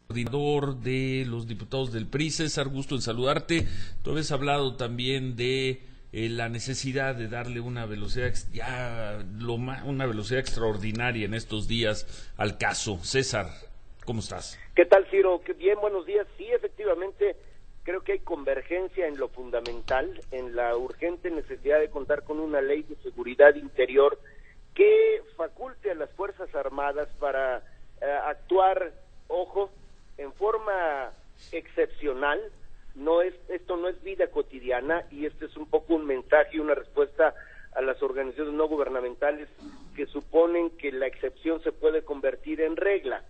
Coordinador de los diputados del PRI. César, gusto en saludarte. Tú habías hablado también de la necesidad de darle una velocidad una velocidad extraordinaria en estos días al caso. César, ¿cómo estás? ¿Qué tal, Ciro? Bien, buenos días. Sí, efectivamente, creo que hay convergencia en lo fundamental, en la urgente necesidad de contar con una ley de seguridad interior que faculte a las Fuerzas Armadas para actuar, ojo, en forma excepcional. Esto no es vida cotidiana, y este es un poco un mensaje y una respuesta a las organizaciones no gubernamentales que suponen que la excepción se puede convertir en regla,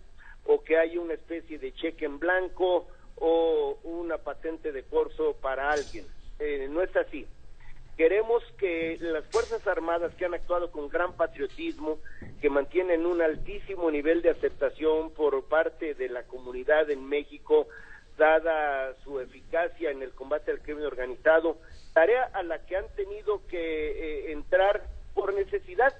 o que hay una especie de cheque en blanco o una patente de corso para alguien. No es así. Queremos que las Fuerzas Armadas, que han actuado con gran patriotismo, que mantienen un altísimo nivel de aceptación por parte de la comunidad en México, dada su eficacia en el combate al crimen organizado, tarea a la que han tenido que entrar por necesidad,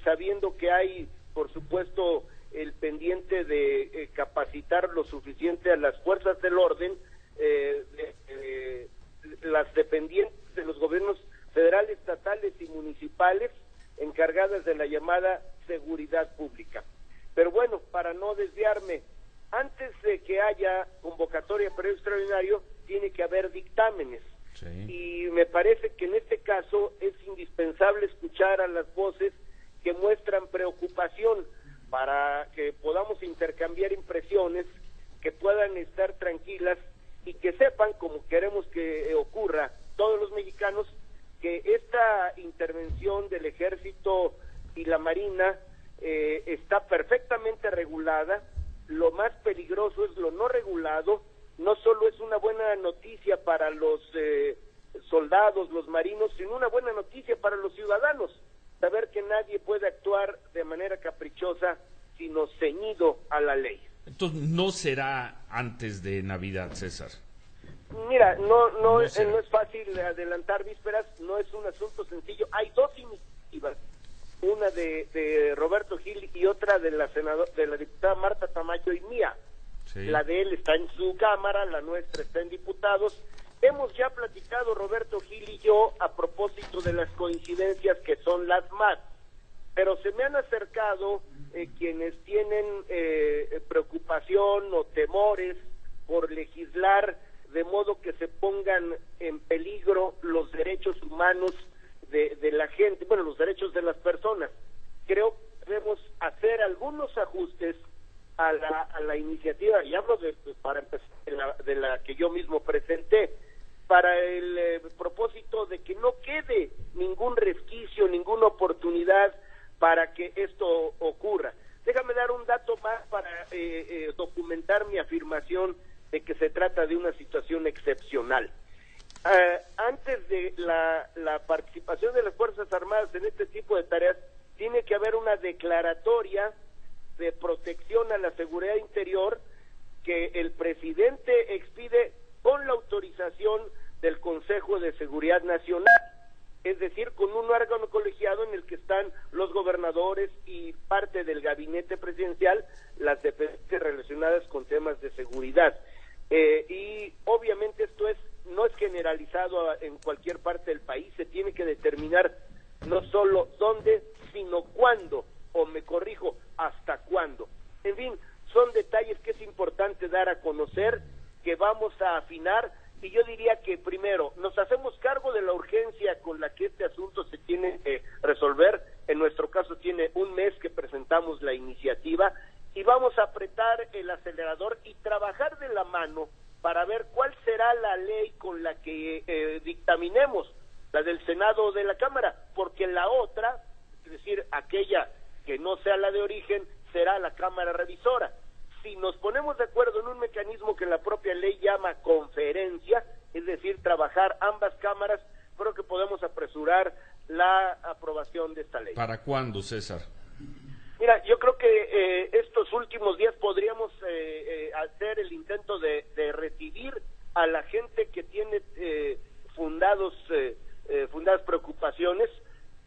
sabiendo que hay, por supuesto, el pendiente de capacitar lo suficiente a las fuerzas del orden, las dependientes de los gobiernos federales, estatales y municipales, encargadas de la llamada seguridad pública. Pero bueno, para no desviarme, antes de que haya convocatoria para periodo extraordinario, tiene que haber dictámenes. Sí. Y me parece que en este caso es indispensable escuchar a las voces que muestran preocupación, para que podamos intercambiar impresiones, que puedan estar tranquilas y que sepan, como queremos que ocurra todos los mexicanos, que esta intervención del Ejército y la Marina está perfectamente regulada. Lo más peligroso es lo no regulado. No solo es una buena noticia para los soldados, los marinos, sino una buena noticia para los ciudadanos, saber que nadie puede actuar de manera caprichosa, sino ceñido a la ley. Entonces, no será antes de Navidad, César. Mira, no es fácil adelantar vísperas, no es un asunto sencillo. Hay dos iniciativas, una de Roberto Gil y otra de la diputada Marta Tamayo y mía. Sí. La de él está en su Cámara, la nuestra está en diputados. Hemos ya platicado Roberto Gil y yo a propósito de las coincidencias, que son las más, pero se me han acercado quienes tienen preocupación o temores por legislar de modo que se pongan en peligro los derechos humanos de la gente, bueno, los derechos de las personas. Creo que debemos hacer algunos ajustes a la iniciativa, y hablo para empezar, de la que yo mismo presenté, para el propósito de que no quede ningún resquicio, ninguna oportunidad para que esto ocurra. Déjame dar un dato más para documentar mi afirmación de que se trata de una situación excepcional. Antes de la participación de las Fuerzas Armadas en este tipo de tareas, tiene que haber una declaratoria de protección a la seguridad interior que el presidente expide con la autorización del Consejo de Seguridad Nacional, es decir, con un órgano colegiado en el que están los gobernadores y parte del gabinete presidencial, las dependencias relacionadas con temas de seguridad. Y obviamente esto no es generalizado en cualquier parte del país. Se tiene que determinar no solo dónde, sino cuándo, o me corrijo, hasta cuándo. En fin, son detalles que es importante dar a conocer, que vamos a afinar, y yo diría que primero nos hacemos cargo de la urgencia con la que este asunto se tiene que resolver. En nuestro caso tiene un mes que presentamos la iniciativa, y vamos a apretar el acelerador y trabajar de la mano para ver cuál será la ley con la que dictaminemos, la del Senado o de la Cámara, porque la otra, es decir, aquella que no sea la de origen, será la Cámara Revisora. Si nos ponemos de acuerdo en un mecanismo que la propia ley llama conferencia, es decir, trabajar ambas cámaras, creo que podemos apresurar la aprobación de esta ley. ¿Para cuándo, César? Mira, yo creo que estos últimos días podríamos hacer el intento de recibir a la gente que tiene fundadas preocupaciones,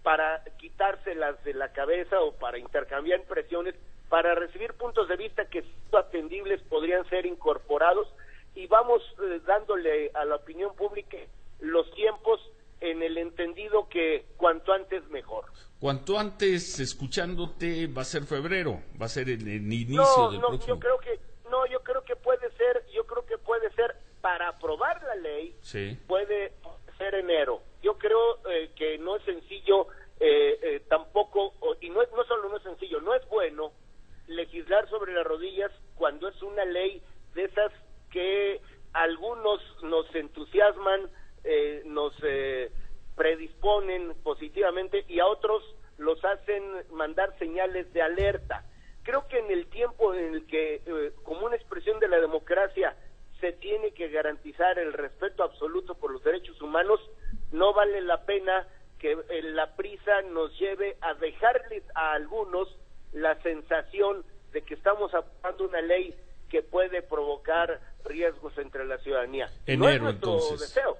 para quitárselas de la cabeza o para intercambiar impresiones, para recibir puntos de vista que siendo atendibles podrían ser incorporados, y vamos dándole a la opinión pública los tiempos en el entendido que cuanto antes mejor. Cuanto antes, escuchándote, va a ser febrero, va a ser el inicio del próximo. Yo creo que puede ser para aprobar la ley, sí, puede ser enero. Yo creo que no es sencillo tampoco, y no solo no es sencillo, no es bueno legislar sobre las rodillas cuando es una ley de esas que algunos nos entusiasman, nos predisponen positivamente y a otros los hacen mandar señales de alerta. Creo que en el tiempo en el que, como una expresión de la democracia, se tiene que garantizar el respeto absoluto por los derechos humanos, no vale la pena que la prisa nos lleve a dejarles a algunos la sensación de que estamos aprobando una ley que puede provocar riesgos entre la ciudadanía. Enero, no es nuestro entonces. deseo.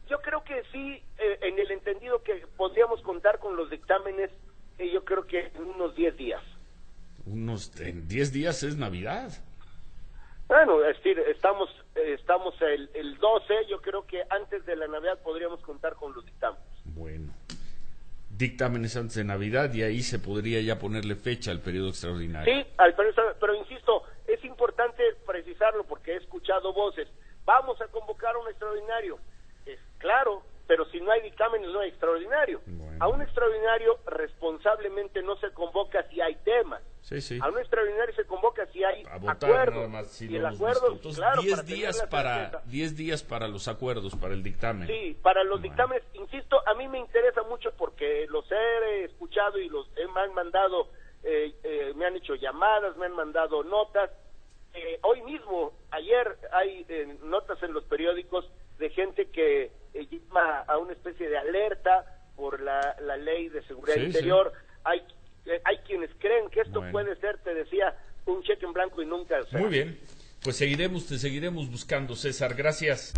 Yo creo que sí, en el entendido que podríamos contar con los dictámenes, yo creo que en unos 10 días. En 10 días es Navidad. Bueno, es decir, estamos el 12, yo creo que antes de la Navidad podríamos contar con los dictámenes. Bueno, dictámenes antes de Navidad y ahí se podría ya ponerle fecha al periodo extraordinario. Sí, pero insisto, es importante precisarlo porque he escuchado voces. Vamos a convocar un extraordinario. Claro, pero si no hay dictámenes no hay extraordinario. Bueno. A un extraordinario responsablemente no se convoca si hay temas. Sí, sí. A un extraordinario se convoca si hay A votar acuerdos. nada más, si y el lo hemos acuerdo, visto. Entonces, claro, 10 días para los acuerdos, para el dictamen. Sí, para los Bueno. dictámenes, insisto, a mí me interesa mucho porque los he escuchado y me han mandado, me han hecho llamadas, me han mandado notas. Hoy mismo, ayer, hay notas en los periódicos de gente que llama a una especie de alerta por la ley de seguridad interior. Sí. Hay quienes creen que esto puede ser, te decía, un cheque en blanco y nunca. Muy bien, pues te seguiremos buscando, César. Gracias.